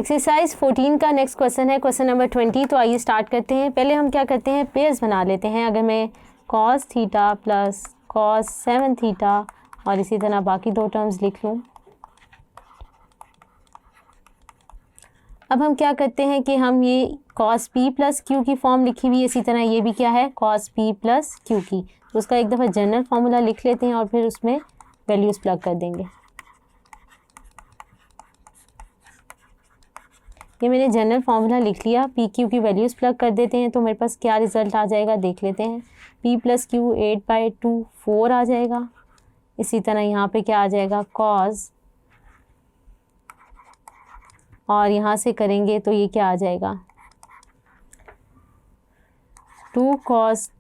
Exercise 14 का next question है question number 20। तो आइए स्टार्ट करते हैं। पहले हम क्या करते हैं, पेयर्स बना लेते हैं। अगर मैं cos theta plus cos 7 theta और इसी तरह बाकी दो टर्म्स लिख लूँ। अब हम क्या करते हैं कि हम ये cos p प्लस क्यू की फॉर्म लिखी हुई है, इसी तरह ये भी क्या है cos p प्लस क्यू की, तो उसका एक दफ़ा जनरल फार्मूला लिख लेते हैं और फिर उसमें वैल्यूज़ प्लग कर देंगे। ये मैंने जनरल फार्मूला लिख लिया, पी क्यू की वैल्यूज़ प्लग कर देते हैं तो मेरे पास क्या रिज़ल्ट आ जाएगा देख लेते हैं। p प्लस क्यू 8/2 4 आ जाएगा। इसी तरह यहाँ पे क्या आ जाएगा cos, और यहाँ से करेंगे तो ये क्या आ जाएगा 2 cos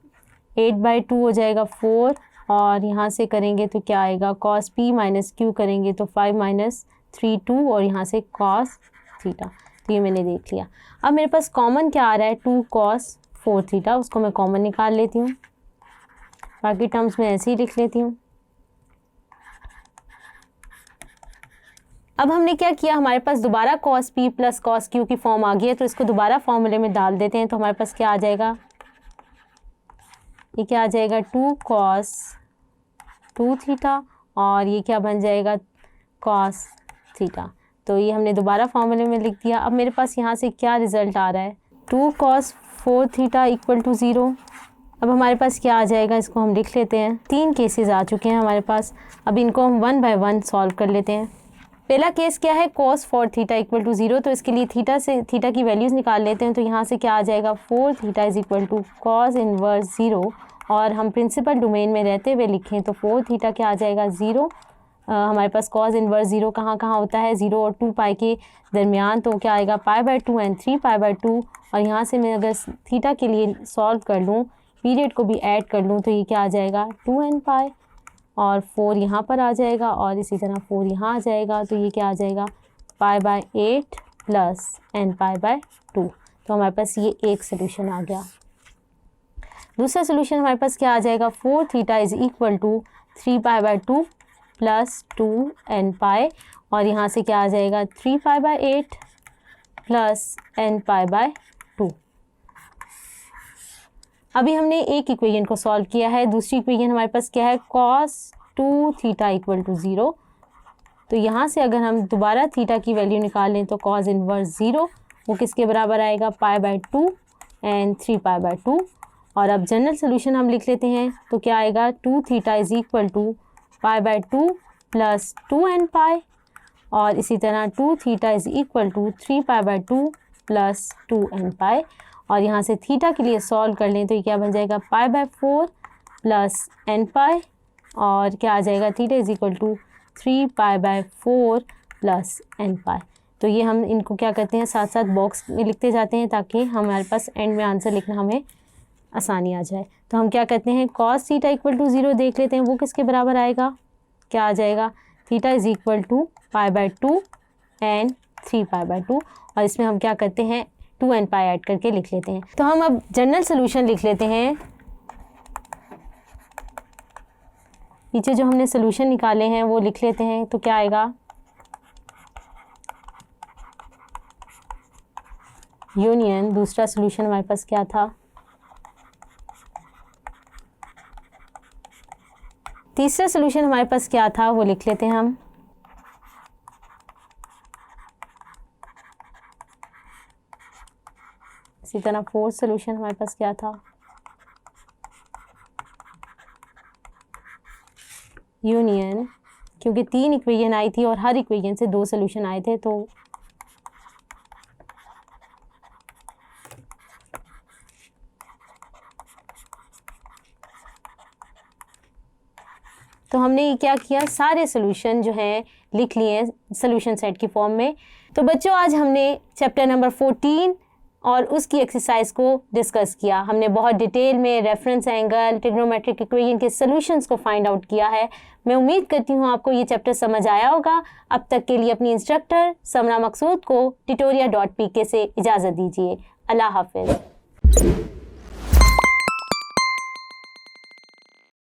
8/2 हो जाएगा 4, और यहाँ से करेंगे तो क्या आएगा cos p माइनस क्यू करेंगे तो 5 माइनस 3 2, और यहाँ से cos थीटा। तो ये मैंने देख लिया। अब मेरे पास कॉमन क्या आ रहा है 2 cos 4 थीटा, उसको मैं कॉमन निकाल लेती हूँ। बाकी टर्म्स में ऐसे ही लिख लेती हूँ। अब हमने क्या किया, हमारे पास दोबारा cos p plus cos q की फॉर्म आ गई है, तो इसको दोबारा फॉर्मूले में डाल देते हैं। तो हमारे पास क्या आ जाएगा, ये क्या आ जाएगा 2 cos 2 थीटा, और ये क्या बन जाएगा cos थीटा। तो ये हमने दोबारा फॉर्मूले में लिख दिया। अब मेरे पास यहाँ से क्या रिज़ल्ट आ रहा है 2 cos 4 थीटा इक्वल टू 0। अब हमारे पास क्या आ जाएगा, इसको हम लिख लेते हैं। 3 केसेस आ चुके हैं हमारे पास, अब इनको हम 1 बाय 1 सॉल्व कर लेते हैं। पहला केस क्या है cos 4 थीटा इक्वल टू 0, तो इसके लिए थीटा की वैल्यूज़ निकाल लेते हैं। तो यहाँ से क्या आ जाएगा 4 theta is equal to cos inverse 0, और हम प्रिंसिपल डोमेन में रहते हुए लिखें तो 4 थीटा क्या आ जाएगा 0। हमारे पास cos इनवर्स 0 कहाँ कहाँ होता है 0 और 2 पाई के दरमियान, तो क्या आएगा π/2 एंड 3π/2, और यहाँ से मैं अगर थीटा के लिए सॉल्व कर लूँ, पीरियड को भी ऐड कर लूँ, तो ये क्या आ जाएगा 2nπ, और 4 यहाँ पर आ जाएगा और इसी तरह 4 यहाँ आ जाएगा। तो ये क्या आ जाएगा π/8 प्लस nπ/2। तो हमारे पास ये एक सोल्यूशन आ गया। दूसरा सोल्यूशन हमारे पास क्या आ जाएगा 4 theta is equal to 3π/2 plus 2nπ, और यहाँ से क्या आ जाएगा 3π/8 प्लस nπ/2। अभी हमने एक इक्वेशन को सॉल्व किया है। दूसरी इक्वेशन हमारे पास क्या है cos 2 थीटा इक्वल टू 0। तो यहाँ से अगर हम दोबारा थीटा की वैल्यू निकाल लें तो cos इनवर्स 0 वो किसके बराबर आएगा π/2 एंड 3π/2। और अब जनरल सोल्यूशन हम लिख लेते हैं, तो क्या आएगा 2 theta is equal to π/2 plus 2nπ, और इसी तरह 2 theta is equal to 3π/2 plus 2nπ, और यहाँ से थीटा के लिए सॉल्व कर लें तो ये क्या बन जाएगा π/4 प्लस nπ, और क्या आ जाएगा थीटा इज इक्वल टू 3π/4 प्लस nπ। तो ये हम इनको क्या करते हैं साथ साथ बॉक्स में लिखते जाते हैं ताकि हमारे पास एंड में आंसर लिखना हमें आसानी आ जाए। तो हम क्या करते हैं cos थीटा इक्वल टू 0 देख लेते हैं, वो किसके बराबर आएगा, क्या आ जाएगा theta is equal to π/2 and 3π/2, और इसमें हम क्या करते हैं 2nπ ऐड करके लिख लेते हैं। तो हम अब जनरल सोल्यूशन लिख लेते हैं। पीछे जो हमने सोल्यूशन निकाले हैं वो लिख लेते हैं। तो क्या आएगा यूनियन, दूसरा सोल्यूशन हमारे पास क्या था, तीसरा सोल्यूशन हमारे पास क्या था वो लिख लेते हैं हम। इसी तरह फोर्थ सोल्यूशन हमारे पास क्या था, यूनियन, क्योंकि 3 इक्वेशन आई थी और हर इक्वेशन से 2 सोल्यूशन आए थे, तो हमने क्या किया सारे सोल्यूशन जो हैं लिख लिए सोल्यूशन सेट की फॉर्म में। तो बच्चों आज हमने चैप्टर नंबर 14 और उसकी एक्सरसाइज को डिस्कस किया। हमने बहुत डिटेल में रेफरेंस एंगल, ट्रिग्नोमेट्रिक इक्वेशन के सॉल्यूशंस को फाइंड आउट किया है। मैं उम्मीद करती हूँ आपको ये चैप्टर समझ आया होगा। अब तक के लिए अपनी इंस्ट्रक्टर समरा मकसूद को tutoria.pk से इजाज़त दीजिए। अल्लाह हाफिज़।